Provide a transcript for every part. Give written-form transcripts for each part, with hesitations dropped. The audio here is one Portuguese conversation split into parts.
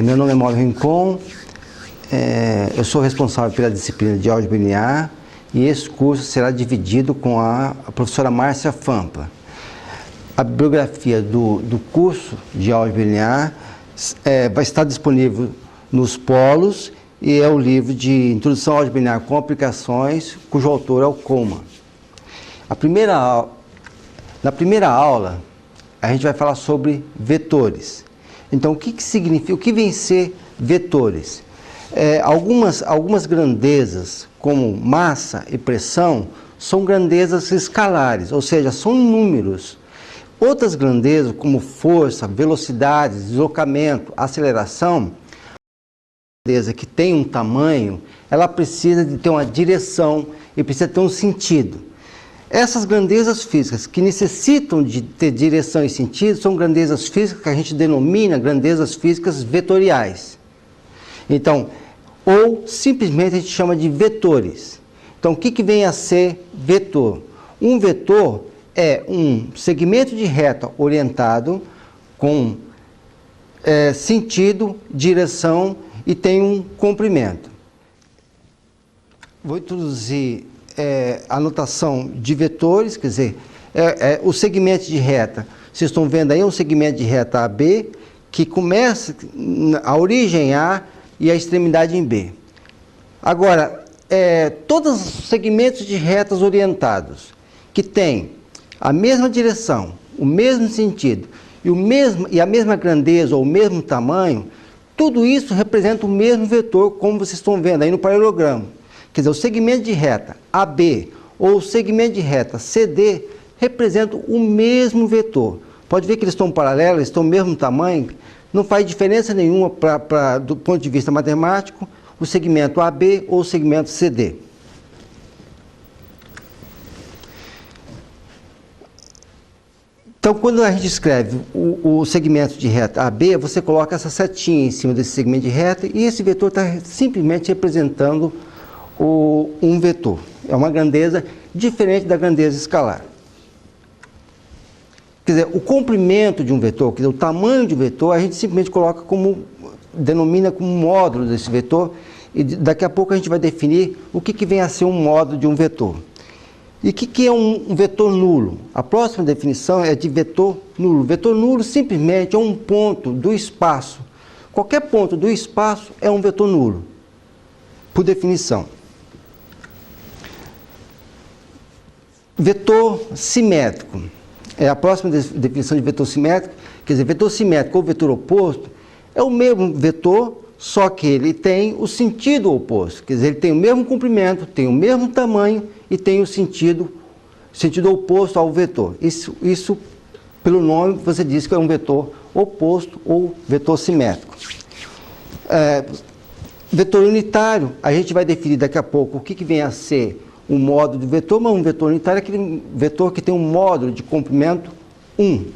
Meu nome é Mauro Rincon, eu sou responsável pela disciplina de álgebra linear e esse curso será dividido com a professora Márcia Fampa. A bibliografia do curso de álgebra linear vai estar disponível nos polos e é o livro de Introdução à Álgebra Linear com Aplicações, cujo autor é o Coleman. Na primeira aula, a gente vai falar sobre vetores. Então, o que significa, o que vem ser vetores? Algumas grandezas, como massa e pressão, são grandezas escalares, ou seja, são números. Outras grandezas, como força, velocidade, deslocamento, aceleração, grandeza que tem um tamanho, ela precisa de ter uma direção e precisa ter um sentido. Essas grandezas físicas que necessitam de ter direção e sentido são grandezas físicas que a gente denomina grandezas físicas vetoriais. Então, ou simplesmente a gente chama de vetores. Então, o que vem a ser vetor? Um vetor é um segmento de reta orientado com sentido, direção e tem um comprimento. Vou introduzir a notação de vetores, quer dizer, o segmento de reta. Vocês estão vendo aí um segmento de reta AB que começa a origem A e a extremidade em B. Agora, todos os segmentos de retas orientados que têm a mesma direção, o mesmo sentido e a mesma grandeza ou o mesmo tamanho, tudo isso representa o mesmo vetor, como vocês estão vendo aí no paralelogramo. Quer dizer, o segmento de reta AB ou o segmento de reta CD representam o mesmo vetor. Pode ver que eles estão paralelos, eles estão do mesmo tamanho, não faz diferença nenhuma do ponto de vista matemático, o segmento AB ou o segmento CD. Então, quando a gente escreve o segmento de reta AB, você coloca essa setinha em cima desse segmento de reta e esse vetor está simplesmente representando um vetor. É uma grandeza diferente da grandeza escalar. Quer dizer, o comprimento de um vetor, quer dizer, o tamanho de um vetor, a gente simplesmente denomina como módulo desse vetor e daqui a pouco a gente vai definir o que vem a ser um módulo de um vetor. E o que é um vetor nulo? A próxima definição é de vetor nulo. Vetor nulo simplesmente é um ponto do espaço. Qualquer ponto do espaço é um vetor nulo, por definição. Vetor simétrico. É a próxima definição de vetor simétrico. Quer dizer, vetor simétrico ou vetor oposto é o mesmo vetor, só que ele tem o sentido oposto. Quer dizer, ele tem o mesmo comprimento, tem o mesmo tamanho e tem o sentido oposto ao vetor. Isso, pelo nome, você diz que é um vetor oposto ou vetor simétrico. Vetor unitário, a gente vai definir daqui a pouco o que vem a ser o módulo de vetor, mas um vetor unitário é aquele vetor que tem um módulo de comprimento 1.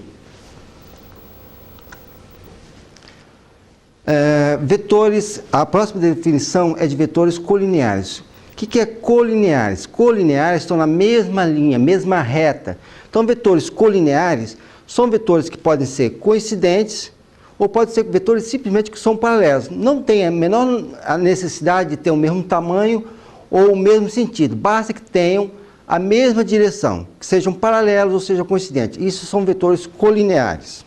Vetores, a próxima definição é de vetores colineares. O que é colineares? Colineares estão na mesma linha, mesma reta. Então, vetores colineares são vetores que podem ser coincidentes ou podem ser vetores simplesmente que são paralelos. Não tem a menor necessidade de ter o mesmo tamanho ou o mesmo sentido. Basta que tenham a mesma direção, que sejam paralelos ou sejam coincidentes. Isso são vetores colineares.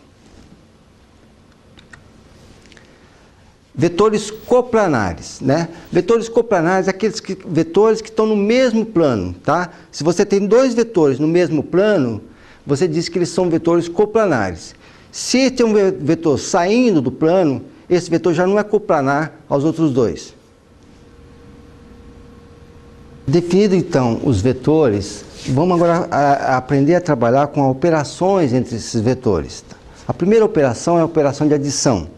Vetores coplanares, né? Vetores coplanares são aqueles vetores que estão no mesmo plano, tá? Se você tem dois vetores no mesmo plano, você diz que eles são vetores coplanares. Se tem um vetor saindo do plano, esse vetor já não é coplanar aos outros dois. Definido então os vetores, vamos agora aprender a trabalhar com operações entre esses vetores. A primeira operação é a operação de adição.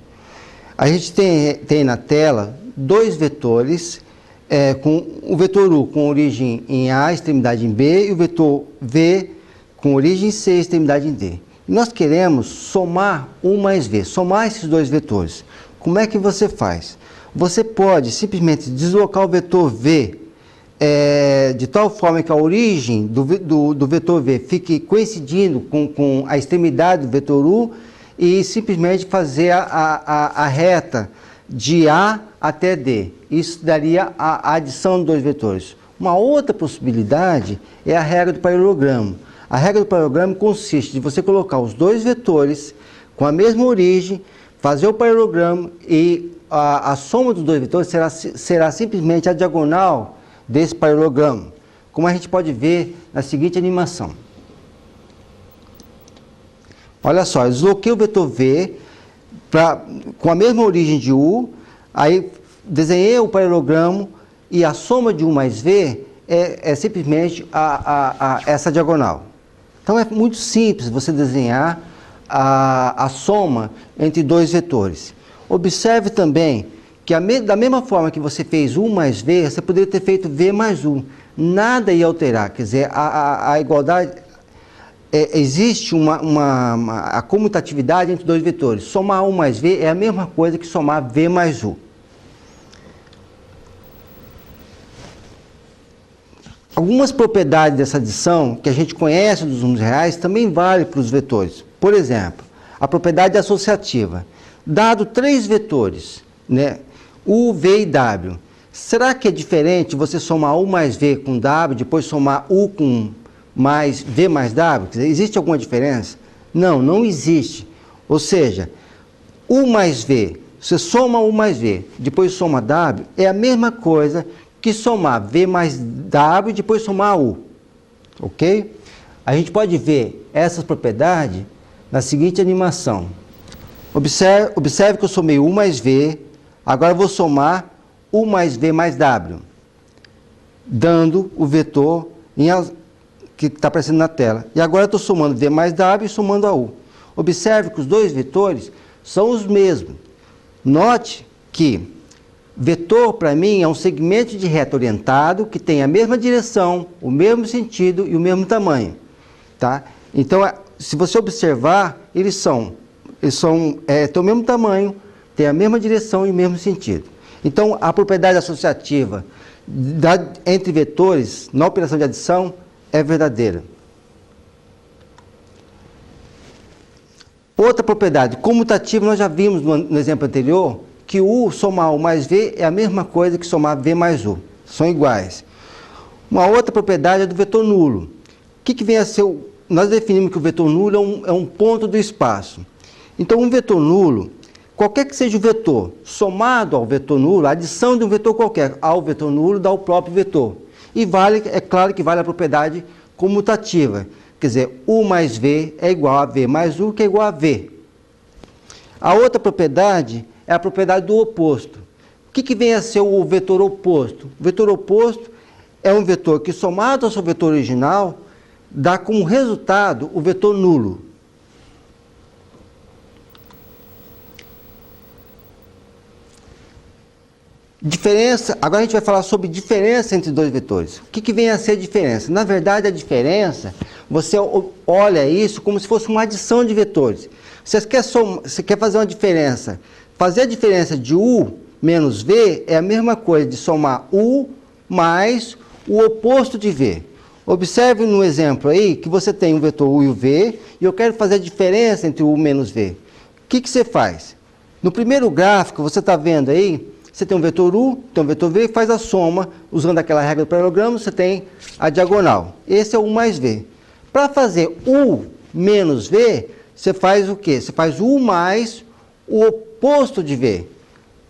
A gente tem na tela dois vetores, com o vetor U com origem em A, extremidade em B, e o vetor V com origem em C, extremidade em D. E nós queremos somar U mais V, somar esses dois vetores. Como é que você faz? Você pode simplesmente deslocar o vetor V de tal forma que a origem do vetor V fique coincidindo com a extremidade do vetor U, e simplesmente fazer a reta de A até D. Isso daria a adição de dois vetores. Uma outra possibilidade é a regra do paralelogramo. A regra do paralelogramo consiste de você colocar os dois vetores com a mesma origem, fazer o paralelogramo e a soma dos dois vetores será simplesmente a diagonal desse paralelogramo, como a gente pode ver na seguinte animação. Olha só, eu desloquei o vetor V com a mesma origem de U, aí desenhei o paralelogramo e a soma de U mais V é simplesmente essa diagonal. Então é muito simples você desenhar a soma entre dois vetores. Observe também que da mesma forma que você fez U mais V, você poderia ter feito V mais U. Nada ia alterar, quer dizer, a igualdade, existe a comutatividade entre dois vetores. Somar U mais V é a mesma coisa que somar V mais U. Algumas propriedades dessa adição, que a gente conhece dos números reais, também valem para os vetores. Por exemplo, a propriedade associativa. Dado três vetores, né, U, V e W, será que é diferente você somar U mais V com W, depois somar U com mais V mais W? Quer dizer, existe alguma diferença? Não, não existe. Ou seja, U mais V, você soma U mais V, depois soma W, é a mesma coisa que somar V mais W e depois somar U. Ok? A gente pode ver essas propriedades na seguinte animação. Observe que eu somei U mais V, agora eu vou somar U mais V mais W, dando o vetor que está aparecendo na tela. E agora eu estou somando V mais W e somando a U. Observe que os dois vetores são os mesmos. Note que vetor, para mim, é um segmento de reta orientado que tem a mesma direção, o mesmo sentido e o mesmo tamanho. Tá? Então, se você observar, eles têm o mesmo tamanho, têm a mesma direção e o mesmo sentido. Então, a propriedade associativa entre vetores na operação de adição é verdadeira. Outra propriedade comutativa, nós já vimos no exemplo anterior, que U somar U mais V é a mesma coisa que somar V mais U. São iguais. Uma outra propriedade é do vetor nulo. O que vem a ser? Nós definimos que o vetor nulo é um ponto do espaço. Então, um vetor nulo, qualquer que seja o vetor, somado ao vetor nulo, a adição de um vetor qualquer ao vetor nulo dá o próprio vetor. E é claro que vale a propriedade comutativa. Quer dizer, U mais V é igual a V mais U, que é igual a V. A outra propriedade é a propriedade do oposto. O que vem a ser o vetor oposto? O vetor oposto é um vetor que, somado ao seu vetor original, dá como resultado o vetor nulo. Diferença, agora a gente vai falar sobre diferença entre dois vetores. O que vem a ser a diferença? Na verdade, a diferença, você olha isso como se fosse uma adição de vetores. Você quer fazer uma diferença. Fazer a diferença de U menos V é a mesma coisa de somar U mais o oposto de V. Observe no exemplo aí que você tem um vetor U e o V e eu quero fazer a diferença entre U menos V. O que você faz? No primeiro gráfico, você está vendo aí, você tem um vetor U, tem um vetor V e faz a soma, usando aquela regra do paralelogramo, você tem a diagonal. Esse é U mais V. Para fazer U menos V, você faz o quê? Você faz U mais o oposto de V.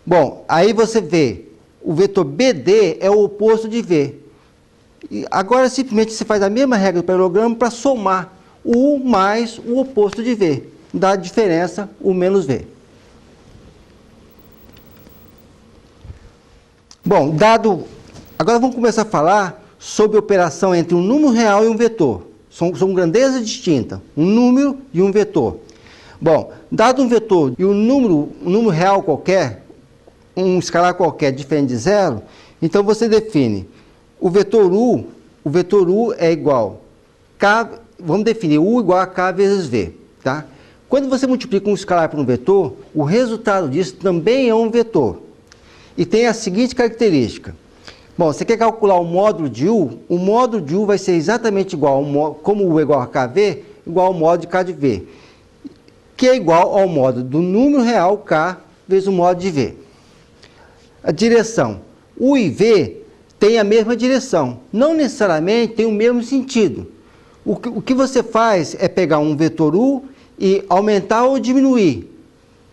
Bom, aí você vê, o vetor BD é o oposto de V. E agora simplesmente você faz a mesma regra do paralelogramo para somar U mais o oposto de V. Dá a diferença U menos V. Bom, agora vamos começar a falar sobre a operação entre um número real e um vetor. São grandezas distintas, um número e um vetor. Bom, dado um vetor e um número real qualquer, um escalar qualquer diferente de zero, então você define o vetor U é igual K, vamos definir U igual a K vezes V, tá? Quando você multiplica um escalar por um vetor, o resultado disso também é um vetor. E tem a seguinte característica. Bom, você quer calcular o módulo de U? O módulo de U vai ser exatamente igual, como U é igual a KV, igual ao módulo de K de V. que é igual ao módulo do número real K vezes o módulo de V. A direção U e V tem a mesma direção, não necessariamente tem o mesmo sentido. O que você faz é pegar um vetor U e aumentar ou diminuir,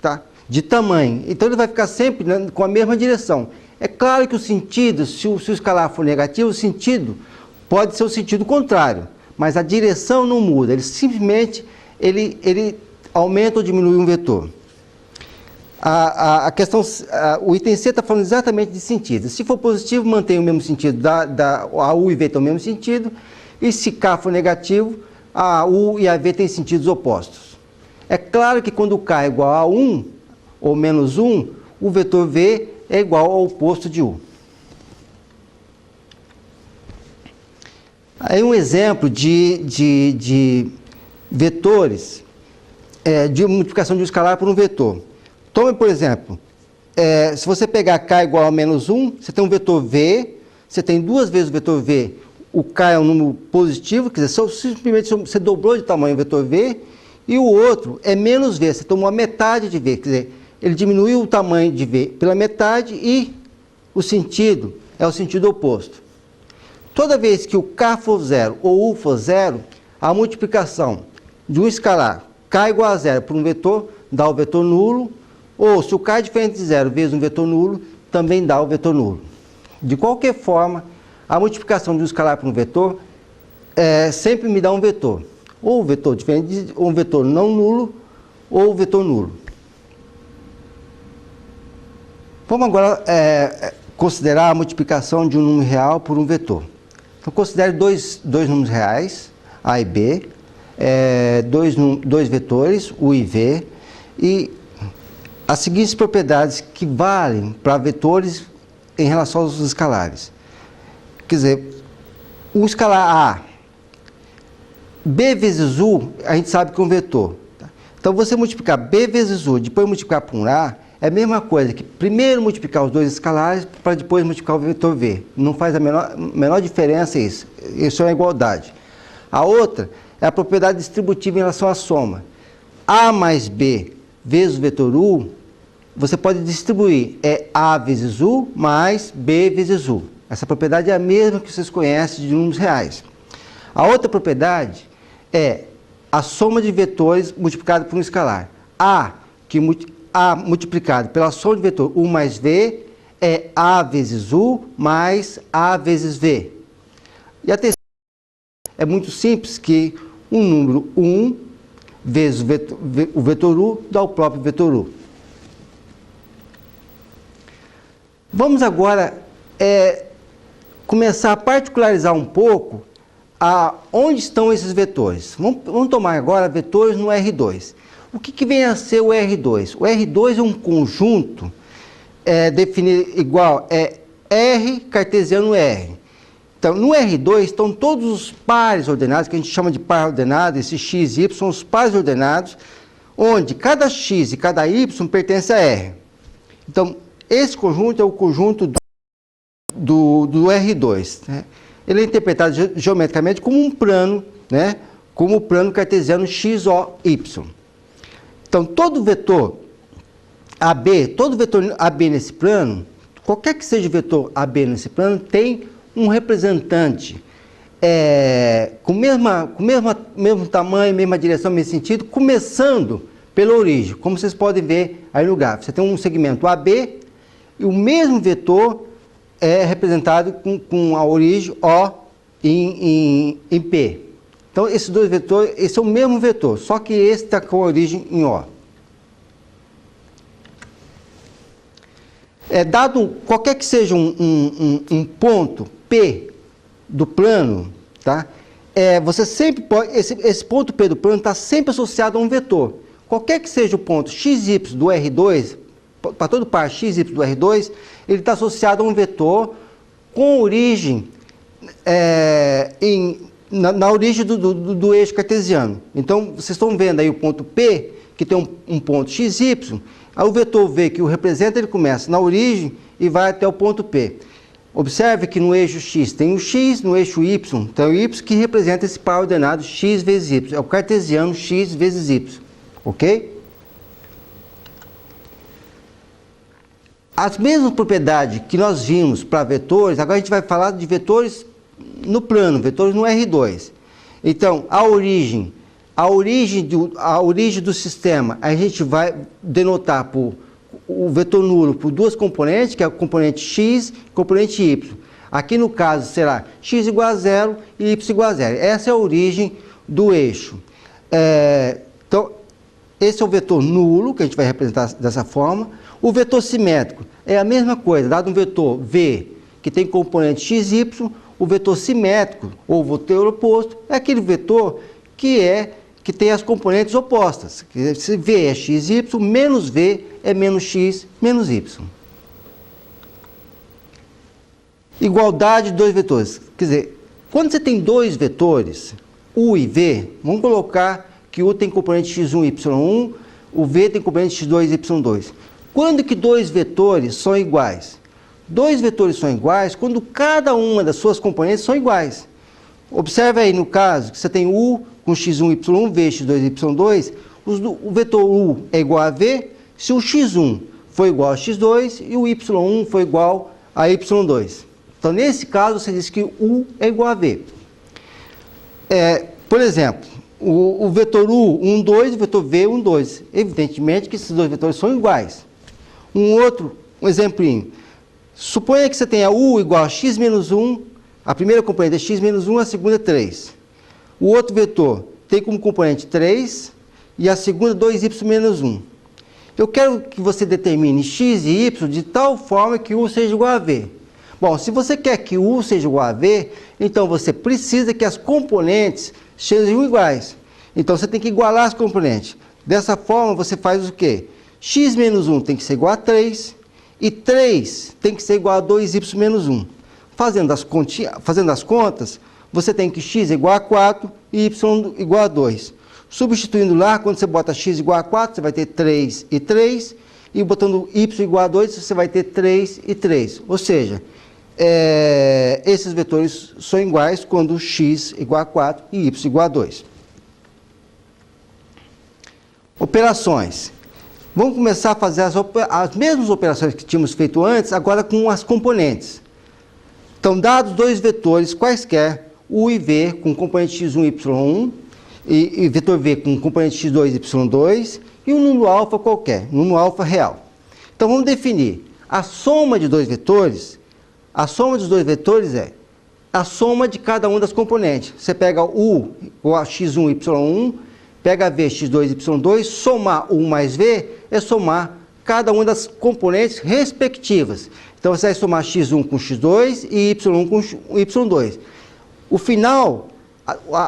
tá? De tamanho. Então ele vai ficar sempre com a mesma direção. É claro que o sentido, se o escalar for negativo, o sentido pode ser o sentido contrário, mas a direção não muda, ele simplesmente ele aumenta ou diminui um vetor. O item C está falando exatamente de sentido. Se for positivo, mantém o mesmo sentido, a U e V têm o mesmo sentido, e se K for negativo, a U e a V têm sentidos opostos. É claro que quando K é igual a 1 ou menos 1, o vetor V é igual ao oposto de U. Aí um exemplo de vetores, de multiplicação de um escalar por um vetor. Tome, por exemplo, se você pegar K igual a menos 1, você tem um vetor V, você tem duas vezes o vetor V, o K é um número positivo, quer dizer, simplesmente você dobrou de tamanho o vetor V, e o outro é menos V, você tomou a metade de V, quer dizer, ele diminuiu o tamanho de V pela metade e o sentido é o sentido oposto. Toda vez que o K for zero ou U for zero, a multiplicação de um escalar K igual a zero por um vetor dá o vetor nulo, ou se o K é diferente de zero vezes um vetor nulo, também dá o vetor nulo. De qualquer forma, a multiplicação de um escalar por um vetor sempre me dá um vetor. Ou um vetor diferente, ou um vetor não nulo, ou um vetor nulo. Vamos agora considerar a multiplicação de um número real por um vetor. Então, considere dois números reais, A e B, dois vetores, U e V, e as seguintes propriedades que valem para vetores em relação aos escalares. Quer dizer, o escalar A, B vezes U, a gente sabe que é um vetor. Tá? Então, você multiplicar B vezes U, depois multiplicar por um A, é a mesma coisa que primeiro multiplicar os dois escalares para depois multiplicar o vetor V. Não faz a menor diferença isso. Isso é uma igualdade. A outra é a propriedade distributiva em relação à soma. A mais B vezes o vetor U, você pode distribuir. É A vezes U mais B vezes U. Essa propriedade é a mesma que vocês conhecem de números reais. A outra propriedade é a soma de vetores multiplicado por um escalar. A multiplicado pela soma de vetor U mais V é A vezes U mais A vezes V. E a terceira é muito simples, que um número 1 vezes o vetor U dá o próprio vetor U. Vamos agora começar a particularizar um pouco onde estão esses vetores. Vamos tomar agora vetores no R2. O que vem a ser o R2? O R2 é um conjunto definido igual, R cartesiano R. Então, no R2 estão todos os pares ordenados, que a gente chama de par ordenado, esses x e y são os pares ordenados, onde cada x e cada y pertence a R. Então, esse conjunto é o conjunto do R2. Né? Ele é interpretado geometricamente como um plano, né? Como o plano cartesiano x, o, y. Então, todo vetor AB nesse plano, qualquer que seja o vetor AB nesse plano, tem um representante com mesmo tamanho, mesma direção, mesmo sentido, começando pela origem, como vocês podem ver aí no gráfico. Você tem um segmento AB e o mesmo vetor é representado com a origem O em P. Então, esses dois vetores, esse é o mesmo vetor, só que esse está com a origem em O. Dado qualquer que seja um ponto P do plano, tá? Você sempre pode, esse ponto P do plano está sempre associado a um vetor. Qualquer que seja o ponto xy do R2, para todo par xy do R2, ele está associado a um vetor com origem na origem do eixo cartesiano. Então, vocês estão vendo aí o ponto P, que tem um ponto xy, aí o vetor V que o representa, ele começa na origem e vai até o ponto P. Observe que no eixo X tem o X, no eixo Y tem o Y, que representa esse par ordenado X vezes Y. É o cartesiano X vezes Y. ok? As mesmas propriedades que nós vimos para vetores, agora a gente vai falar de vetores no plano, vetores no R2. Então, a origem do sistema, a gente vai denotar por o vetor nulo por duas componentes, que é o componente x e o componente y. Aqui no caso será x igual a 0 e y igual a 0. Essa é a origem do eixo. Então, esse é o vetor nulo, que a gente vai representar dessa forma. O vetor simétrico é a mesma coisa, dado um vetor v, que tem componente x, y, o vetor simétrico, ou vetor oposto, é aquele vetor que tem as componentes opostas. Se v é x, y, menos v é menos x, menos y. Igualdade de dois vetores. Quer dizer, quando você tem dois vetores, u e v, vamos colocar que u tem componente x1 y1, o v tem componente x2 y2. Quando que dois vetores são iguais? Dois vetores são iguais quando cada uma das suas componentes são iguais. Observe aí no caso que você tem u com x1 y1, v x2 y2, o vetor u é igual a v se o x1 for igual a x2 e o y1 for igual a y2. Então, nesse caso, você diz que u é igual a v. Por exemplo, o vetor u, 1, 2, e o vetor v, 1, 2. Evidentemente que esses dois vetores são iguais. Um exemplinho. Suponha que você tenha u igual a x menos 1, a primeira componente é x menos 1, a segunda é 3. O outro vetor tem como componente 3 e a segunda 2y menos 1. Eu quero que você determine x e y de tal forma que u seja igual a v. Bom, se você quer que u seja igual a v, então você precisa que as componentes sejam iguais. Então você tem que igualar as componentes. Dessa forma você faz o quê? X menos 1 tem que ser igual a 3 e 3 tem que ser igual a 2y menos 1. Fazendo as contas, você tem que x é igual a 4 e y igual a 2. Substituindo lá, quando você bota x igual a 4, você vai ter 3 e 3. E botando y igual a 2, você vai ter 3 e 3. Ou seja, esses vetores são iguais quando x igual a 4 e y igual a 2. Operações. Vamos começar a fazer as mesmas operações que tínhamos feito antes, agora com as componentes. Então, dados dois vetores quaisquer, u e v com componente x1 y1, e vetor v com componente x2 y2, e um número alfa qualquer, um número alfa real. Então, vamos definir a soma de dois vetores. A soma dos dois vetores é a soma de cada uma das componentes. Você pega u igual a x1 y1, pega v x2 y2, somar u mais v é somar cada uma das componentes respectivas. Então, você vai somar x1 com x2 e y1 com y2. O final,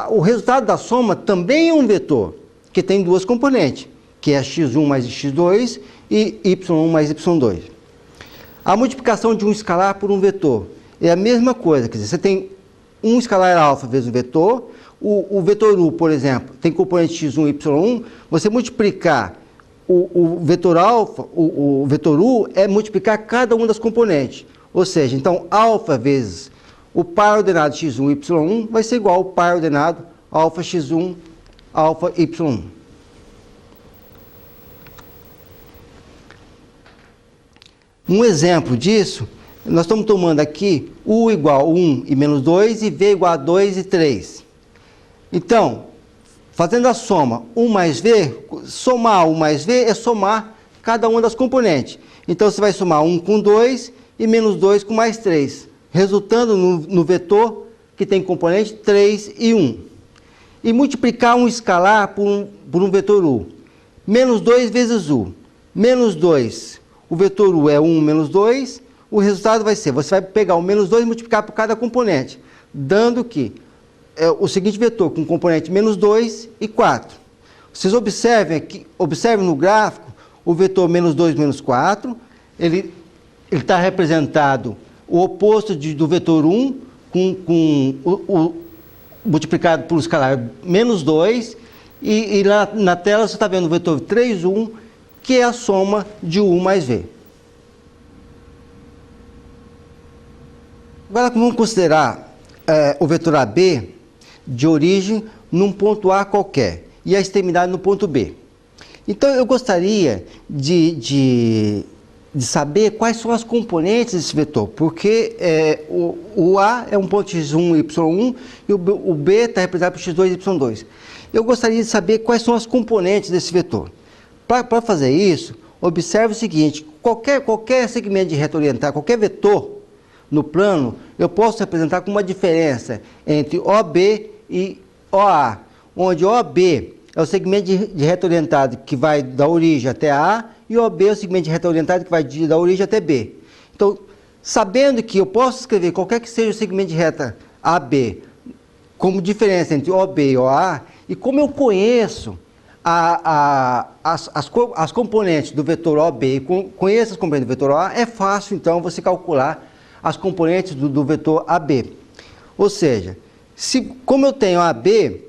o resultado da soma também é um vetor, que tem duas componentes, que é x1 mais x2 e y1 mais y2. A multiplicação de um escalar por um vetor é a mesma coisa, quer dizer, você tem um escalar alfa vezes um vetor, o vetor u, por exemplo, tem componente x1 e y1, você multiplicar o vetor alfa, o vetor u, é multiplicar cada uma das componentes. Ou seja, então, alfa vezes o par ordenado x1 e y1 vai ser igual ao par ordenado alfa x1, alfa y1. Um exemplo disso, nós estamos tomando aqui u igual a 1 e menos 2 e v igual a 2 e 3. Então, fazendo a soma 1 mais v, somar 1 mais v é somar cada uma das componentes. Então, você vai somar 1 com 2 e menos 2 com mais 3, resultando no vetor que tem componente 3 e 1. E multiplicar um escalar por um vetor u. Menos 2 vezes u. Menos 2, o vetor u é 1 menos 2, o resultado vai ser, você vai pegar o menos 2 e multiplicar por cada componente, dando que o seguinte vetor com componente menos 2 e 4. Vocês observem aqui, observem no gráfico o vetor menos 2 menos 4, ele está representado o oposto do vetor 1 multiplicado por escalar menos 2 e lá na tela você está vendo o vetor 3, 1, que é a soma de u mais v. Agora vamos considerar o vetor AB de origem num ponto A qualquer e a extremidade no ponto B. Então eu gostaria de saber quais são as componentes desse vetor, porque o A é um ponto x1, y1 e o B está representado por x2, y2. Eu gostaria de saber quais são as componentes desse vetor. Para fazer isso, observe o seguinte: qualquer segmento de reto orientado, qualquer vetor no plano, eu posso representar com uma diferença entre OB e OA, onde OB é o segmento de reto orientado que vai da origem até A, e OB é o segmento de reto orientado que vai da origem até B. Então, sabendo que eu posso escrever qualquer que seja o segmento de reta AB como diferença entre OB e OA, e como eu conheço as componentes do vetor OB e conheço as componentes do vetor OA, é fácil então você calcular as componentes do vetor AB. Ou seja, como eu tenho AB,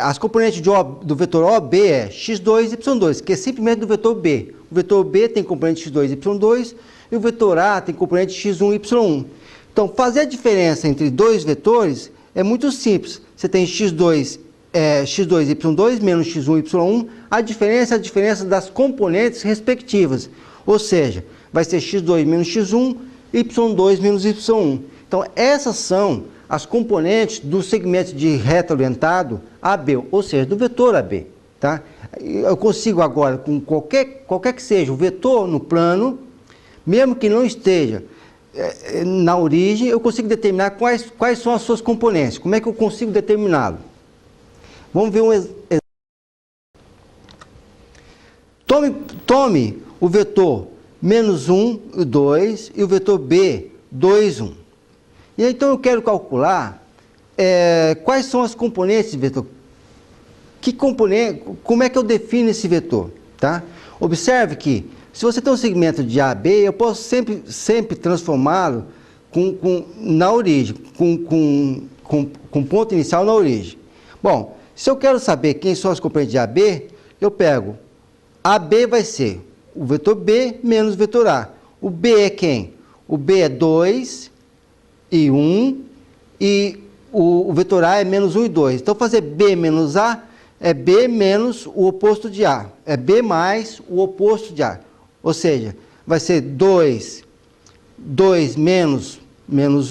as componentes do vetor OB é x2, y2, que é simplesmente do vetor B. O vetor B tem componente x2, y2, e o vetor A tem componente x1, y1. Então, fazer a diferença entre dois vetores é muito simples. Você tem x2, y2 menos x1, y1. A diferença é a diferença das componentes respectivas. Ou seja, vai ser x2 menos x1, y2 menos y1. Então, essas são as componentes do segmento de reto orientado AB, ou seja, do vetor AB. Tá? Eu consigo agora, com qualquer que seja o vetor no plano, mesmo que não esteja na origem, eu consigo determinar quais são as suas componentes. Como é que eu consigo determiná-lo? Vamos ver um exemplo. Tome o vetor menos 1, 2 e o vetor B, 2, 1. E então eu quero calcular quais são as componentes do vetor. Como é que eu defino esse vetor? Tá? Observe que, se você tem um segmento de AB, eu posso sempre transformá-lo na origem, com ponto inicial na origem. Bom, se eu quero saber quem são as componentes de AB, eu pego AB vai ser o vetor B menos o vetor A. O B é quem? O B é 2 e 1, e o vetor A é menos 1 e 2. Então, fazer B menos A é B menos o oposto de A. É B mais o oposto de A. Ou seja, vai ser 2 menos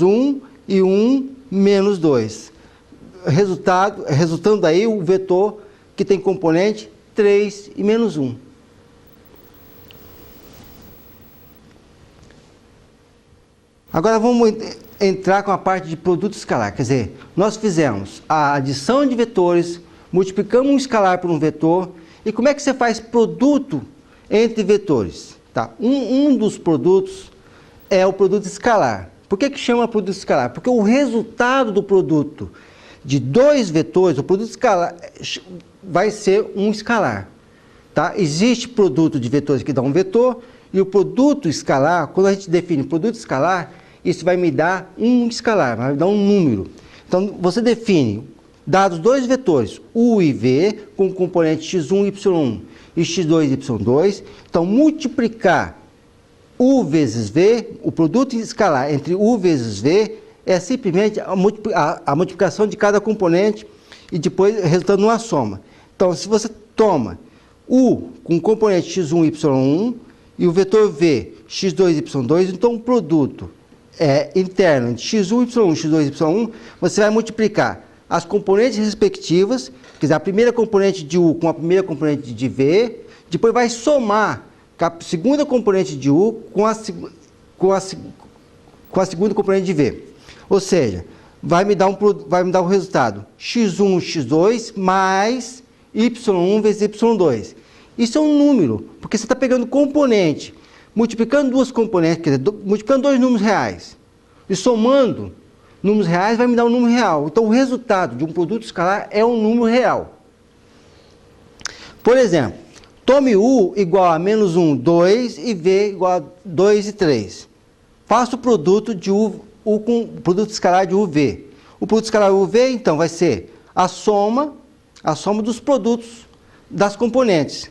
1 e 1 menos 2. Resultando aí o vetor que tem componente 3 e menos 1. Agora vamos entrar com a parte de produto escalar. Quer dizer, nós fizemos a adição de vetores, multiplicamos um escalar por um vetor. E como é que você faz produto entre vetores? Tá? Um dos produtos é o produto escalar. Por que chama produto escalar? Porque o resultado do produto de dois vetores, o produto escalar, vai ser um escalar. Tá? Existe produto de vetores que dá um vetor, e o produto escalar, quando a gente define produto escalar, isso vai me dar um escalar, vai me dar um número. Então, você define, dados dois vetores, U e V, com componente x1, y1 e x2, y2. Então, multiplicar U vezes V, o produto escalar entre U vezes V, é simplesmente a multiplicação de cada componente e depois resultando numa soma. Então, se você toma U com componente x1, y1 e o vetor V, x2, y2, então o produto interno entre x1, y1, x2, y1, você vai multiplicar as componentes respectivas, quer dizer, a primeira componente de U com a primeira componente de V, depois vai somar a segunda componente de U com a segunda componente de V. Ou seja, vai me dar o resultado x1, x2 mais y1 vezes y2. Isso é um número, porque você está pegando componente, multiplicando duas componentes, quer dizer, multiplicando dois números reais, e somando números reais vai me dar um número real. Então, o resultado de um produto escalar é um número real. Por exemplo, tome U igual a menos 1, 2 e V igual a 2 e 3. Faça o produto de U com o produto escalar de UV. O produto escalar UV, então, vai ser a soma dos produtos das componentes.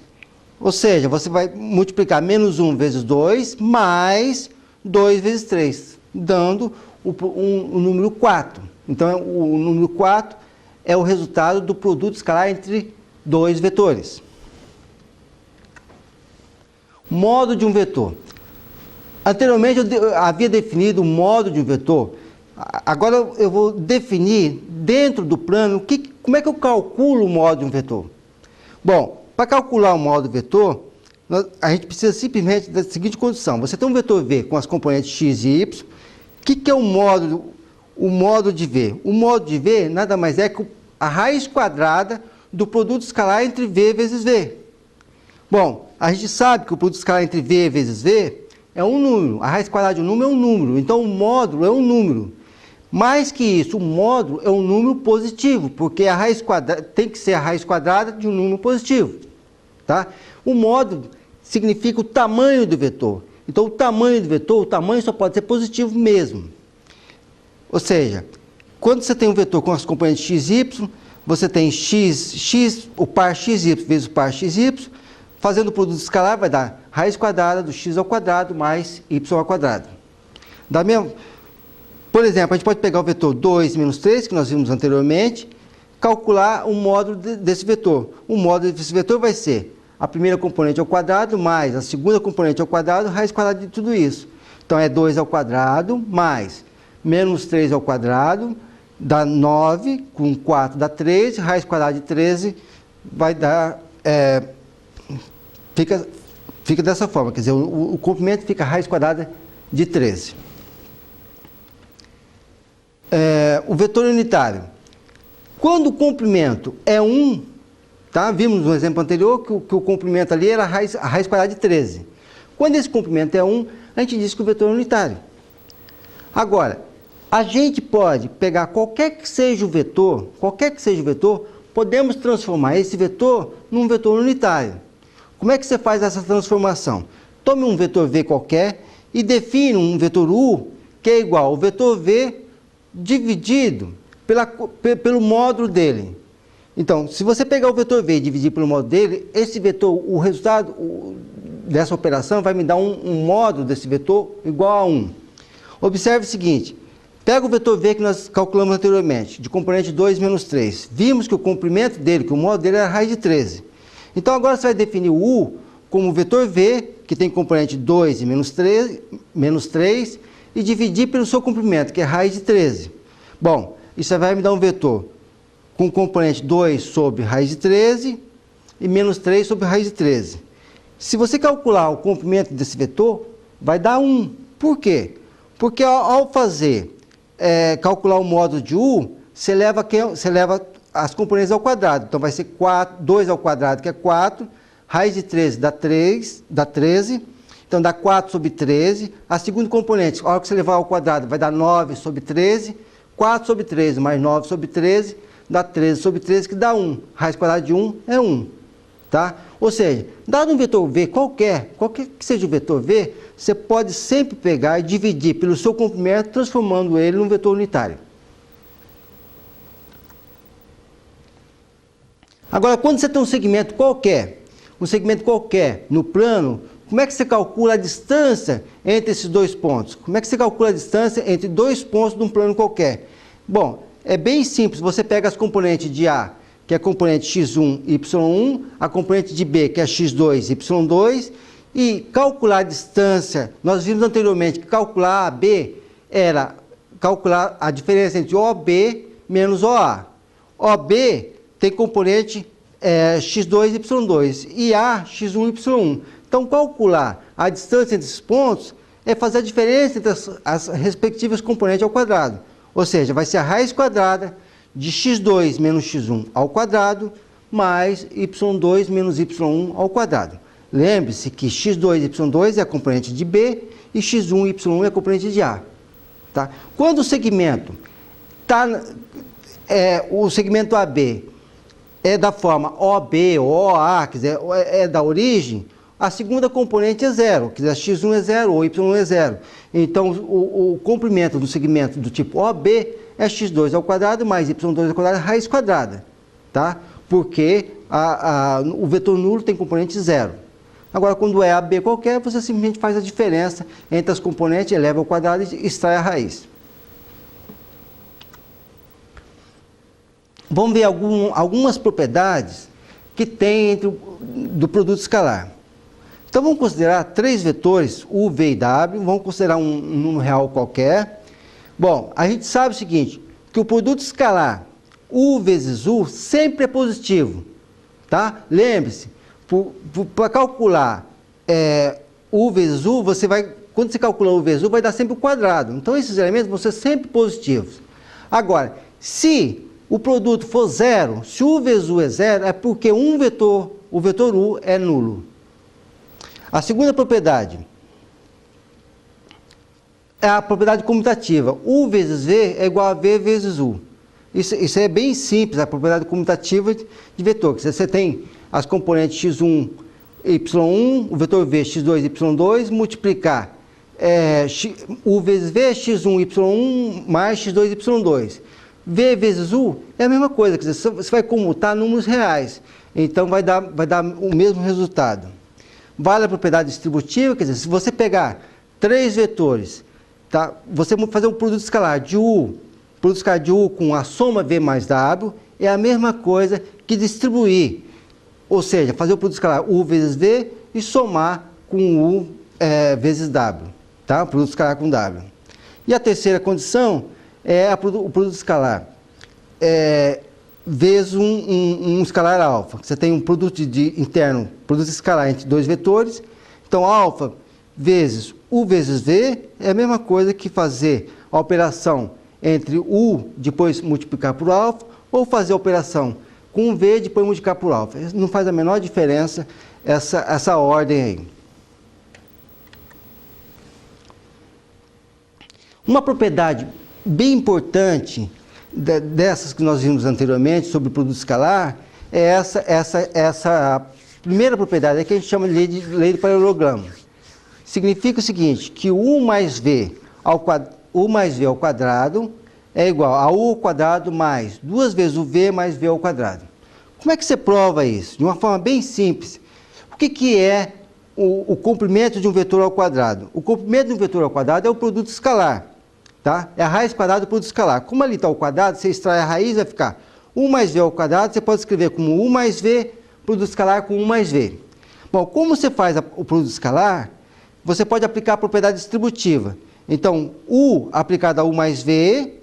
Ou seja, você vai multiplicar menos 1 vezes 2 mais 2 vezes 3, dando o número 4. Então, o número 4 é o resultado do produto escalar entre dois vetores. Modo de um vetor. Anteriormente eu havia definido o modo de um vetor. Agora eu vou definir dentro do plano como é que eu calculo o modo de um vetor. Bom, para calcular o modo do vetor, a gente precisa simplesmente da seguinte condição. Você tem um vetor V com as componentes x e y. O que é o modo de V? O modo de V nada mais é que a raiz quadrada do produto escalar entre V vezes V. Bom, a gente sabe que o produto escalar entre V vezes V é um número. A raiz quadrada de um número é um número. Então, o módulo é um número. Mais que isso, o módulo é um número positivo, porque a raiz quadrada tem que ser a raiz quadrada de um número positivo. Tá? O módulo significa o tamanho do vetor. Então, o tamanho do vetor, o tamanho só pode ser positivo mesmo. Ou seja, quando você tem um vetor com as componentes x e y, você tem o par xy vezes o par xy, fazendo o produto escalar vai dar raiz quadrada do x ao quadrado mais y ao quadrado. Por exemplo, a gente pode pegar o vetor 2 menos 3, que nós vimos anteriormente, calcular o módulo desse vetor. O módulo desse vetor vai ser a primeira componente ao quadrado mais a segunda componente ao quadrado, raiz quadrada de tudo isso. Então, é 2 ao quadrado mais menos 3 ao quadrado, dá 9, com 4 dá 13, raiz quadrada de 13 vai dar... Fica dessa forma, quer dizer, o comprimento fica raiz quadrada de 13. O vetor unitário. Quando o comprimento é 1, tá? Vimos no exemplo anterior que o comprimento ali era a raiz quadrada de 13. Quando esse comprimento é 1, a gente diz que o vetor é unitário. Agora, a gente pode pegar qualquer que seja o vetor, podemos transformar esse vetor num vetor unitário. Como é que você faz essa transformação? Tome um vetor V qualquer e define um vetor U que é igual ao vetor V dividido pelo módulo dele. Então, se você pegar o vetor V e dividir pelo módulo dele, esse vetor, o resultado dessa operação vai me dar um módulo desse vetor igual a 1. Observe o seguinte, pega o vetor V que nós calculamos anteriormente, de componente 2 menos 3. Vimos que o comprimento dele, que o módulo dele era a raiz de 13. Então, agora você vai definir o U como vetor V, que tem componente 2 e menos 3, e dividir pelo seu comprimento, que é raiz de 13. Bom, isso vai me dar um vetor com componente 2 sobre raiz de 13 e menos 3 sobre raiz de 13. Se você calcular o comprimento desse vetor, vai dar 1. Por quê? Porque ao fazer, calcular o módulo de U, você leva as componentes ao quadrado. Então, vai ser 2 ao quadrado, que é 4. Raiz de 13 dá 13. Então, dá 4 sobre 13. A segunda componente, a hora que você levar ao quadrado, vai dar 9 sobre 13. 4 sobre 13 mais 9 sobre 13, dá 13 sobre 13, que dá 1. Raiz quadrada de 1 é 1. Tá? Ou seja, dado um vetor V qualquer que seja o vetor V, você pode sempre pegar e dividir pelo seu comprimento, transformando ele num vetor unitário. Agora, quando você tem um segmento qualquer no plano, como é que você calcula a distância entre esses dois pontos? Como é que você calcula a distância entre dois pontos de um plano qualquer? Bom, é bem simples. Você pega as componentes de A, que é a componente x1 e y1, a componente de B, que é x2 e y2, e calcular a distância. Nós vimos anteriormente que calcular AB era calcular a diferença entre OB menos OA. OB tem componente x2 e y2 e A, x1 e y1. Então, calcular a distância entre esses pontos é fazer a diferença entre as respectivas componentes ao quadrado. Ou seja, vai ser a raiz quadrada de x2 menos x1 ao quadrado, mais y2 menos y1 ao quadrado. Lembre-se que x2 e y2 é a componente de B e x1 e y1 é a componente de A. Tá? Quando o segmento AB é da forma OB ou OA, quer dizer, é da origem, a segunda componente é zero, quer dizer, x1 é zero ou y1 é zero. Então, o comprimento do segmento do tipo OB é x2 ao quadrado mais y2 ao quadrado raiz quadrada, tá? Porque o vetor nulo tem componente zero. Agora, quando é AB qualquer, você simplesmente faz a diferença entre as componentes, eleva ao quadrado e extrai a raiz. Vamos ver algumas propriedades que tem do produto escalar. Então vamos considerar 3 vetores, U, V e W, vamos considerar um número real qualquer. Bom, a gente sabe o seguinte, que o produto escalar U vezes U sempre é positivo, tá? Lembre-se, para calcular U vezes U, quando você calcula U vezes U, vai dar sempre o quadrado. Então esses elementos vão ser sempre positivos. Agora, se o produto for zero, se U vezes U é zero, é porque o vetor U é nulo. A segunda propriedade é a propriedade comutativa. U vezes V é igual a V vezes U. Isso é bem simples, a propriedade comutativa de vetor. Você tem as componentes x1, y1, o vetor V, x2, y2, multiplicar U vezes V, x1, y1, mais x2, y2. V vezes U é a mesma coisa, quer dizer, você vai comutar números reais. Então vai dar o mesmo resultado. Vale a propriedade distributiva, quer dizer, se você pegar 3 vetores, tá? Você fazer um produto escalar de U com a soma V mais W, é a mesma coisa que distribuir. Ou seja, fazer o produto escalar U vezes V e somar com U vezes W. Tá? O produto escalar com W. E a terceira condição é o produto escalar vezes um escalar alfa. Você tem um produto interno, produto escalar entre 2 vetores. Então, alfa vezes U vezes V é a mesma coisa que fazer a operação entre U, depois multiplicar por alfa, ou fazer a operação com V, depois multiplicar por alfa. Não faz a menor diferença essa ordem aí. Uma propriedade bem importante dessas que nós vimos anteriormente sobre o produto escalar é essa primeira propriedade, é que a gente chama de lei do paralelogramo. Significa o seguinte, que U mais V ao quadrado é igual a U ao quadrado mais 2 vezes o V mais V ao quadrado. Como é que você prova isso? De uma forma bem simples. O que é o comprimento de um vetor ao quadrado? O comprimento de um vetor ao quadrado é o produto escalar. Tá? É a raiz quadrada do produto escalar. Como ali está o quadrado, você extrai a raiz, vai ficar U mais V ao quadrado, você pode escrever como U mais V, produto escalar com U mais V. Bom, como você faz o produto escalar, você pode aplicar a propriedade distributiva. Então, U aplicado a U mais V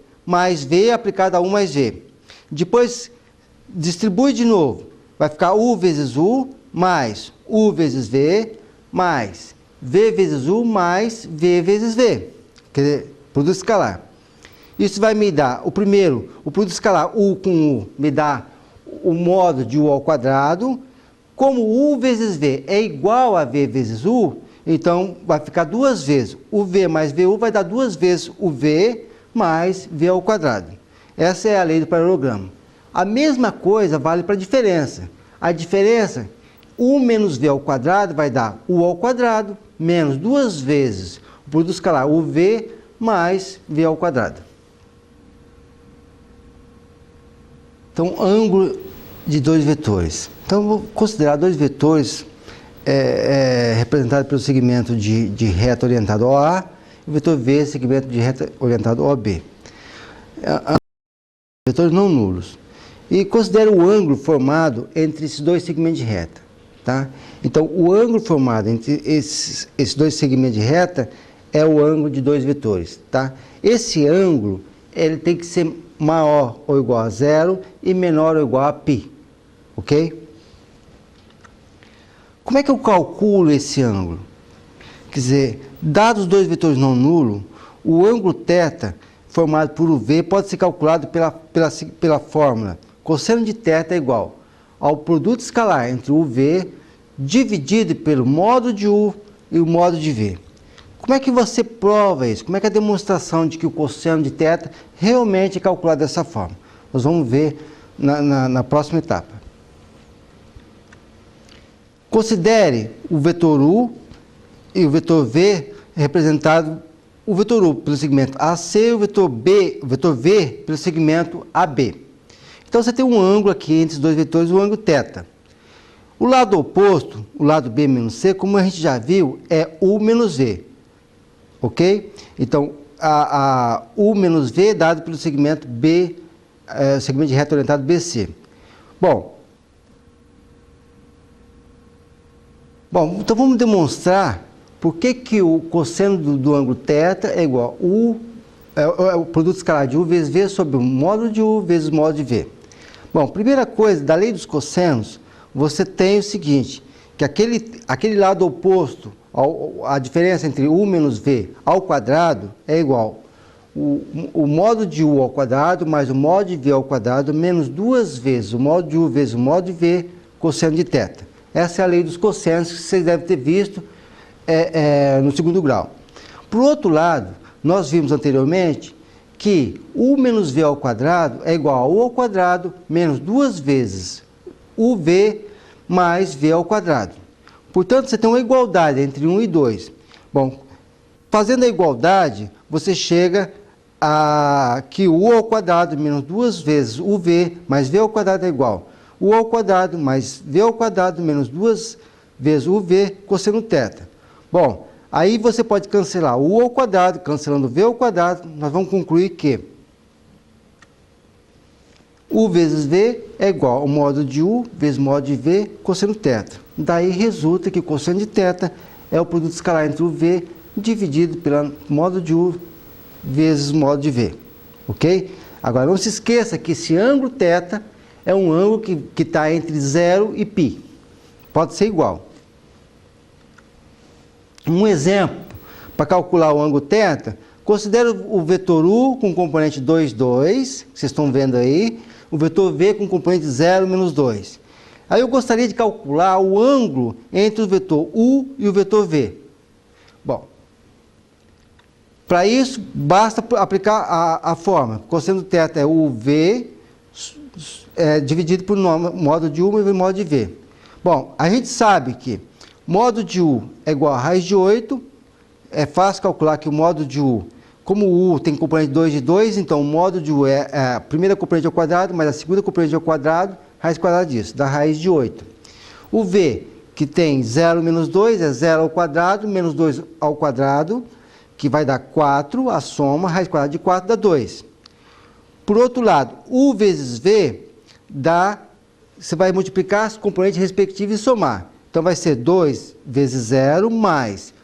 aplicado a U mais V. Depois, distribui de novo. Vai ficar U vezes U, mais U vezes V, mais V vezes U, mais V vezes V. Quer dizer, produto escalar. Isso vai me dar, o produto escalar U com U, me dá o módulo de U ao quadrado. Como U vezes V é igual a V vezes U, então vai ficar 2 vezes. O V mais VU vai dar 2 vezes o V mais V ao quadrado. Essa é a lei do paralelogramo. A mesma coisa vale para a diferença. A diferença, U menos V ao quadrado vai dar U ao quadrado menos 2 vezes o produto escalar UV mais V ao quadrado. Então, ângulo de 2 vetores. Então, vou considerar 2 vetores representados pelo segmento de reta orientado OA e o vetor V, segmento de reta orientado OB. Vetores não nulos. E considero o ângulo formado entre esses 2 segmentos de reta. Tá? Então, o ângulo formado entre esses 2 segmentos de reta é o ângulo de 2 vetores. Tá? Esse ângulo ele tem que ser maior ou igual a 0 e menor ou igual a π. Ok? Como é que eu calculo esse ângulo? Quer dizer, dados os 2 vetores não nulos, o ângulo θ formado por UV pode ser calculado pela fórmula cosseno de θ é igual ao produto escalar entre UV dividido pelo módulo de U e o módulo de V. Como é que você prova isso? Como é que é a demonstração de que o cosseno de θ realmente é calculado dessa forma? Nós vamos ver na próxima etapa. Considere o vetor U e o vetor V representado, o vetor U pelo segmento AC e o vetor V pelo segmento AB. Então você tem um ângulo aqui entre os 2 vetores, o ângulo θ. O lado oposto, o lado B menos C, como a gente já viu, é U menos V. Ok? Então, U menos V é dado pelo segmento B, segmento de reta orientado BC. Bom, Bom, então vamos demonstrar por que o cosseno do ângulo θ é igual a U, o produto escalar de U vezes V sobre o módulo de U vezes o módulo de V. Bom, primeira coisa, da lei dos cossenos, você tem o seguinte, que aquele lado oposto, a diferença entre U menos V ao quadrado é igual o módulo de U ao quadrado mais o módulo de V ao quadrado menos duas vezes o módulo de U vezes o módulo de V cosseno de θ. Essa é a lei dos cossenos que vocês devem ter visto no segundo grau. Por outro lado, nós vimos anteriormente que U menos V ao quadrado é igual a U ao quadrado menos duas vezes UV mais V ao quadrado. Portanto, você tem uma igualdade entre 1 e 2. Bom, fazendo a igualdade, você chega a que U ao quadrado menos duas vezes UV mais V ao quadrado é igual a U ao quadrado mais V ao quadrado menos duas vezes UV cosseno θ. Bom, aí você pode cancelar U ao quadrado, cancelando V ao quadrado, nós vamos concluir que U vezes V é igual ao módulo de U vezes módulo de V cosseno θ. Daí resulta que o cosseno de θ é o produto escalar entre o V dividido pelo módulo de U vezes módulo de V. Ok? Agora não se esqueça que esse ângulo θ é um ângulo que está entre 0 e π. Pode ser igual. Um exemplo para calcular o ângulo θ, considere o vetor U com componente 2, 2, que vocês estão vendo aí, o vetor V com componente 0, menos 2. Aí eu gostaria de calcular o ângulo entre o vetor U e o vetor V. Bom, para isso basta aplicar a fórmula. Cosseno θ é UV dividido por módulo de U vezes módulo de V. Bom, a gente sabe que módulo de U é igual a raiz de 8. É fácil calcular que o módulo de U, como o U tem componente 2 de 2, então o módulo de U é a primeira componente ao quadrado, mais a segunda componente ao quadrado, raiz quadrada disso, da raiz de 8. O V, que tem 0 menos 2, é 0 ao quadrado, menos 2 ao quadrado, que vai dar 4, a soma, raiz quadrada de 4 dá 2. Por outro lado, U vezes V dá, você vai multiplicar as componentes respectivas e somar. Então vai ser 2 vezes 0 mais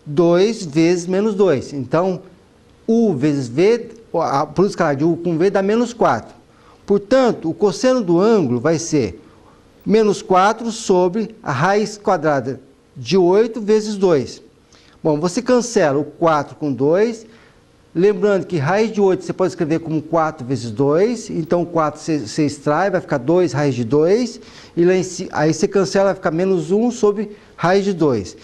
2 vezes menos 2. Então, U vezes V, o produto escalar de U com V dá menos 4. Portanto, o cosseno do ângulo vai ser menos 4 sobre a raiz quadrada de 8 vezes 2. Bom, você cancela o 4 com 2. Lembrando que raiz de 8 você pode escrever como 4 vezes 2. Então, 4 você extrai, vai ficar 2 raiz de 2. E lá aí você cancela, vai ficar menos 1 sobre raiz de 2.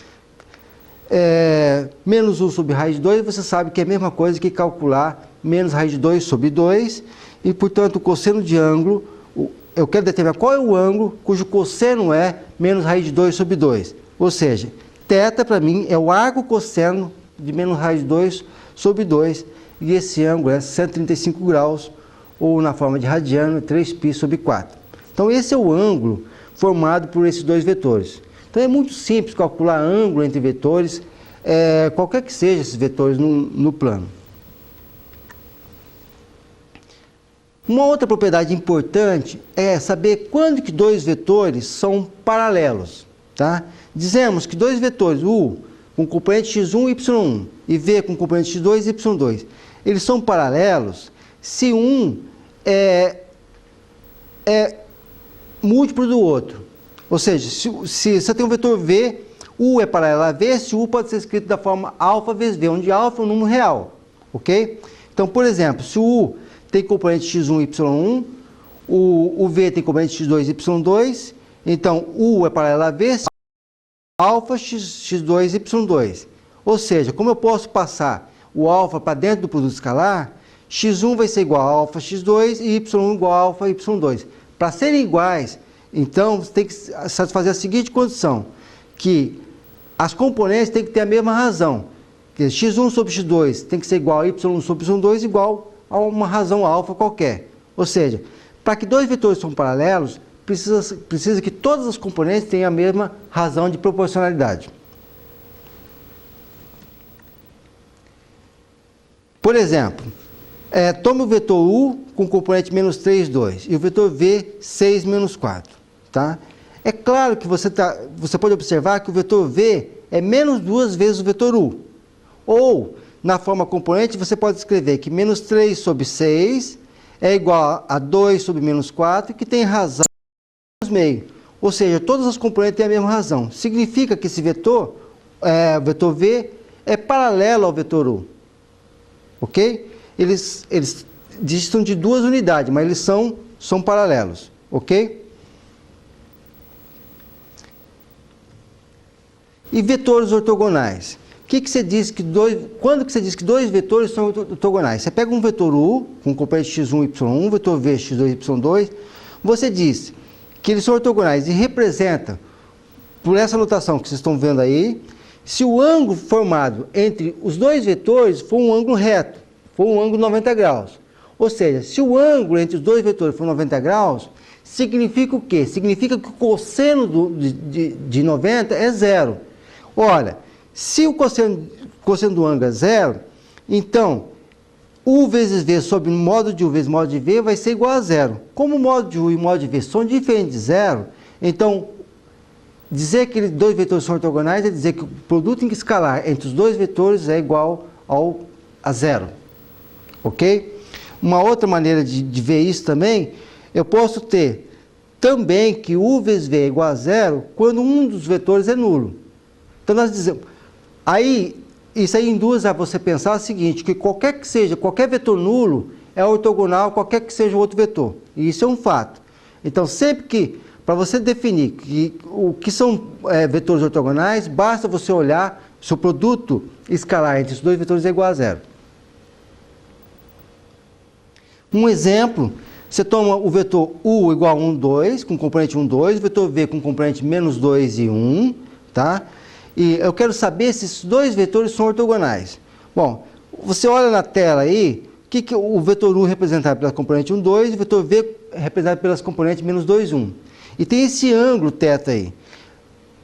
Menos 1 sobre raiz de 2, você sabe que é a mesma coisa que calcular menos raiz de 2 sobre 2. E, portanto, o cosseno de ângulo, eu quero determinar qual é o ângulo cujo cosseno é menos raiz de 2 sobre 2. Ou seja, θ para mim é o arco cosseno de menos raiz de 2 sobre 2. E esse ângulo é 135 graus, ou na forma de radiano, 3π sobre 4. Então esse é o ângulo formado por esses dois vetores. Então é muito simples calcular ângulo entre vetores, qualquer que seja esses vetores no plano. Uma outra propriedade importante é saber quando que dois vetores são paralelos. Tá? Dizemos que dois vetores, U com componente x1 e y1 e V com componente x2 e y2, eles são paralelos se um é múltiplo do outro. Ou seja, se você tem um vetor V, U é paralelo a V, esse U pode ser escrito da forma alfa vezes V, onde alfa é um número real. Ok? Então, por exemplo, se o U tem componente x1 e y1, o V tem componente x2 e y2, então U é paralelo a V, alfa, x2 e y2. Ou seja, como eu posso passar o alfa para dentro do produto escalar, x1 vai ser igual a alfa x2 e y1 igual a alfa y2. Para serem iguais, então você tem que satisfazer a seguinte condição, que as componentes têm que ter a mesma razão. Que x1 sobre x2 tem que ser igual a y1 sobre y2 igual a uma razão alfa qualquer. Ou seja, para que dois vetores sejam paralelos, precisa que todas as componentes tenham a mesma razão de proporcionalidade. Por exemplo, tome o vetor U com componente menos 3, 2 e o vetor V, 6, menos 4. Tá? É claro que você pode observar que o vetor V é menos 2 vezes o vetor U. Ou, na forma componente, você pode escrever que menos 3 sobre 6 é igual a 2 sobre menos 4, que tem razão menos meio. Ou seja, todas as componentes têm a mesma razão. Significa que esse vetor, o vetor V, é paralelo ao vetor U. Ok? Eles distam de 2 unidades, mas eles são paralelos. Ok? E vetores ortogonais? Quando que você diz que dois vetores são ortogonais? Você pega um vetor U, com componente x1, y1, vetor V, x2, y2, você diz que eles são ortogonais e representa, por essa notação que vocês estão vendo aí, se o ângulo formado entre os dois vetores for um ângulo reto, for um ângulo de 90 graus. Ou seja, se o ângulo entre os dois vetores for 90 graus, significa o quê? Significa que o cosseno de 90 é zero. Olha, se o cosseno do ângulo é zero, então U vezes V sobre modo de U vezes modo de V vai ser igual a zero. Como o modo de U e o modo de V são diferentes de zero, então dizer que dois vetores são ortogonais é dizer que o produto escalar entre os dois vetores é igual a zero. Ok? Uma outra maneira de ver isso também, eu posso ter também que U vezes V é igual a zero quando um dos vetores é nulo. Então nós dizemos, isso aí induz a você pensar o seguinte, que qualquer vetor nulo é ortogonal a qualquer que seja o outro vetor. E isso é um fato. Então sempre que, para você definir o que são vetores ortogonais, basta você olhar se o produto escalar entre os dois vetores é igual a zero. Um exemplo, você toma o vetor U igual a 1, 2, com componente 1, 2, o vetor V com componente menos 2 e 1, tá? E eu quero saber se esses dois vetores são ortogonais. Bom, você olha na tela aí, que o vetor U é representado pela componente 1, 2, e o vetor V é representado pelas componentes menos 2, 1. E tem esse ângulo θ aí.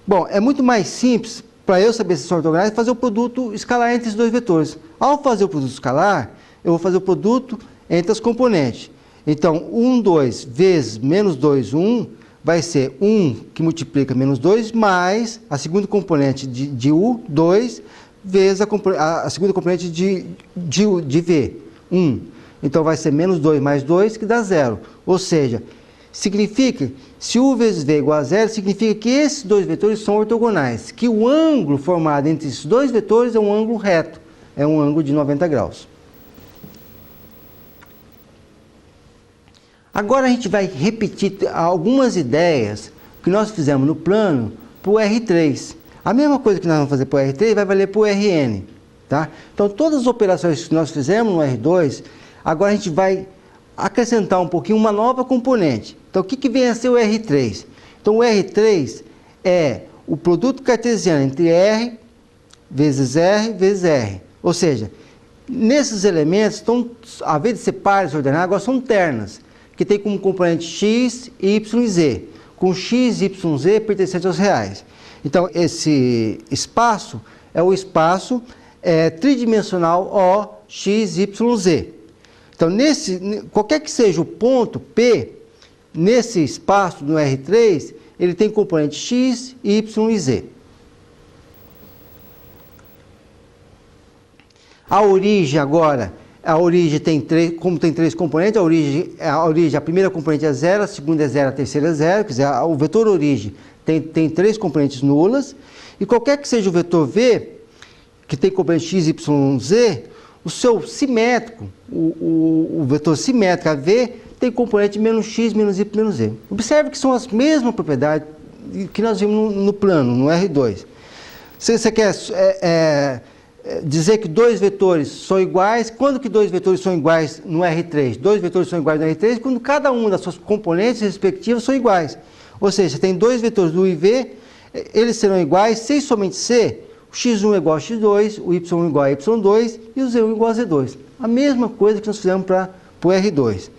Bom, é muito mais simples, para eu saber se são ortogonais, fazer o produto escalar entre esses dois vetores. Ao fazer o produto escalar, eu vou fazer o produto entre as componentes. Então, 1, 2 vezes menos 2, 1 vai ser 1 que multiplica menos 2 mais a segunda componente de U, 2, vezes a segunda componente de V, 1. Então, vai ser menos 2 mais 2, que dá 0. Ou seja, significa, se U vezes V é igual a 0, significa que esses dois vetores são ortogonais, que o ângulo formado entre esses dois vetores é um ângulo reto, é um ângulo de 90 graus. Agora a gente vai repetir algumas ideias que nós fizemos no plano para o R3. A mesma coisa que nós vamos fazer para o R3 vai valer para o RN. Tá? Então todas as operações que nós fizemos no R2, agora a gente vai acrescentar um pouquinho uma nova componente. Então o que vem a ser o R3? Então o R3 é o produto cartesiano entre R vezes R. Ou seja, nesses elementos, ao invés de ser pares ordenados, agora são ternas, que tem como componente x, y e z, com x, y, z pertencentes aos reais. Então, esse espaço é o espaço tridimensional O, x, y, z. Então, qualquer que seja o ponto P, nesse espaço no R3, ele tem componente x, y e z. A origem agora... A origem como tem três componentes, a primeira componente é 0, a segunda é 0, a terceira é 0, quer dizer, o vetor origem tem três componentes nulas, e qualquer que seja o vetor V, que tem componente x, y, z, o seu simétrico, o vetor simétrico, a V, tem componente menos x, menos y, menos z. Observe que são as mesmas propriedades que nós vimos no plano, no R2. Se você quer... dizer que dois vetores são iguais, quando que dois vetores são iguais no R3? Dois vetores são iguais no R3 quando cada uma das suas componentes respectivas são iguais. Ou seja, você tem dois vetores U e V, eles serão iguais se e somente se o x1 é igual a x2, o y1 é igual a y2 e o z1 é igual a z2. A mesma coisa que nós fizemos para o R2.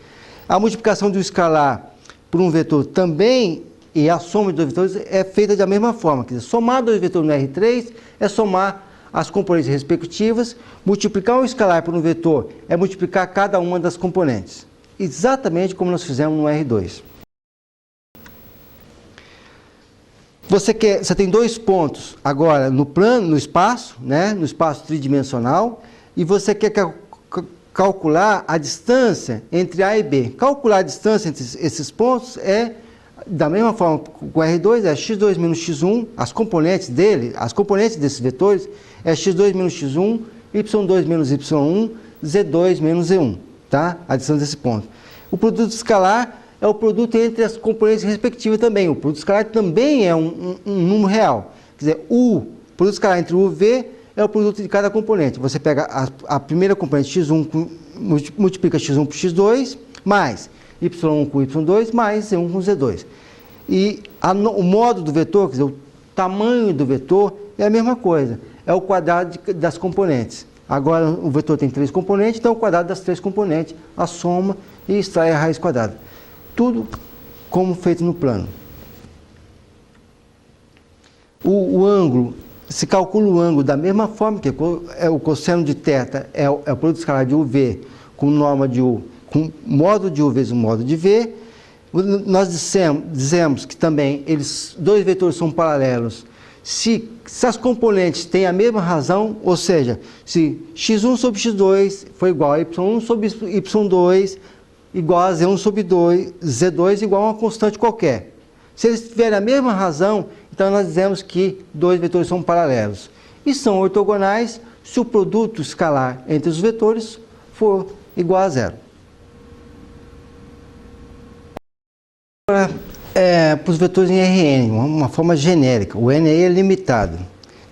A multiplicação de um escalar por um vetor também, e a soma de dois vetores é feita da mesma forma. Quer dizer, somar dois vetores no R3 é somar as componentes respectivas, multiplicar um escalar por um vetor é multiplicar cada uma das componentes. Exatamente como nós fizemos no R2. Você tem dois pontos agora no plano, no espaço, né? No espaço tridimensional, e você quer calcular a distância entre A e B. Calcular a distância entre esses pontos é, da mesma forma que o R2, é x2 menos x1, as componentes dele, as componentes desses vetores, é x2 menos x1, y2 menos y1, z2 menos z1, tá? A distância desse ponto. O produto escalar é o produto entre as componentes respectivas também. O produto escalar também é um número real. Quer dizer, o produto escalar entre U e V é o produto de cada componente. Você pega a primeira componente x1, multiplica x1 por x2, mais y1 com y2, mais z1 com z2. E o modo do vetor, quer dizer, o tamanho do vetor é a mesma coisa. É o quadrado das componentes. Agora o vetor tem 3 componentes, então é o quadrado das 3 componentes, a soma e extrai a raiz quadrada. Tudo como feito no plano. O ângulo, se calcula o ângulo da mesma forma que o cosseno de θ é o produto escalar de UV com norma de U, com modo de U vezes o modo de V. Nós dizemos que também dois vetores são paralelos se as componentes têm a mesma razão, ou seja, se x1 sobre x2 for igual a y1 sobre y2 igual a z1 sobre z2 igual a uma constante qualquer. Se eles tiverem a mesma razão, então nós dizemos que dois vetores são paralelos. E são ortogonais se o produto escalar entre os vetores for igual a zero. Agora, para os vetores em Rn, uma forma genérica, o n aí é limitado.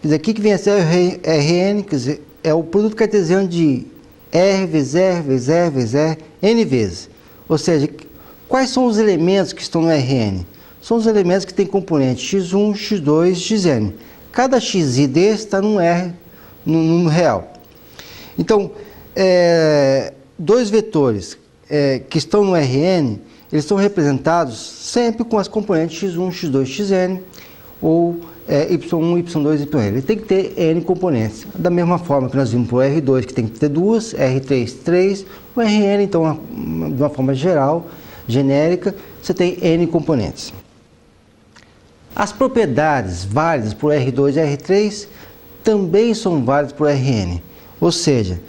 Quer dizer, o que vem a ser o Rn? Quer dizer, é o produto cartesiano de R vezes R vezes R vezes R, n vezes. Ou seja, quais são os elementos que estão no Rn? São os elementos que têm componente x1, x2, xn. Cada xi desse está num R, num número real. Então, dois vetores que estão no Rn, eles são representados sempre com as componentes x1, x2, xn, ou y1, y2, yn. Ele tem que ter n componentes. Da mesma forma que nós vimos para o R2, que tem que ter duas, R3, 3, o Rn, então, de uma forma geral, genérica, você tem n componentes. As propriedades válidas para o R2 e R3 também são válidas para o Rn. Ou seja,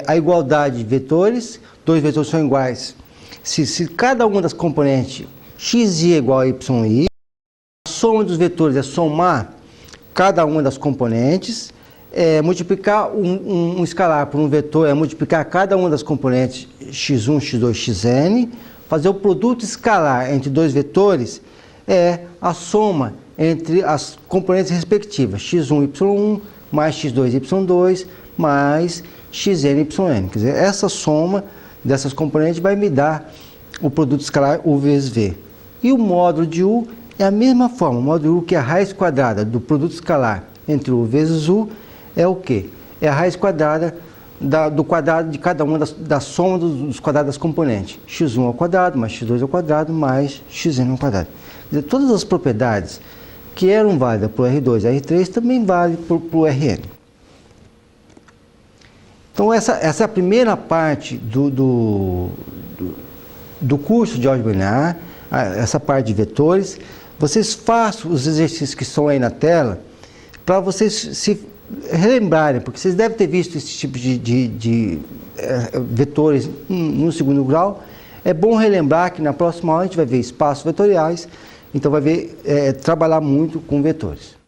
a igualdade de vetores, dois vetores são iguais. Se cada uma das componentes xi é igual a yi, a soma dos vetores é somar cada uma das componentes, multiplicar um escalar por um vetor é multiplicar cada uma das componentes x1, x2, xn, fazer o produto escalar entre dois vetores é a soma entre as componentes respectivas, x1, y1, mais x2, y2, mais xn, yn. Quer dizer, essa soma dessas componentes vai me dar o produto escalar U vezes V. E o módulo de U é a mesma forma. O módulo de U, que é a raiz quadrada do produto escalar entre U vezes U, é o quê? É a raiz quadrada do quadrado de cada uma da soma dos quadrados das componentes. x1 ao quadrado, mais x2 ao quadrado, mais xn ao quadrado. Quer dizer, todas as propriedades que eram válidas para o R2 e R3 também valem para o Rn. Então, essa é a primeira parte do curso de álgebra linear, essa parte de vetores. Vocês façam os exercícios que estão aí na tela para vocês se relembrarem, porque vocês devem ter visto esse tipo de vetores no segundo grau. É bom relembrar que na próxima aula a gente vai ver espaços vetoriais, então vai ver trabalhar muito com vetores.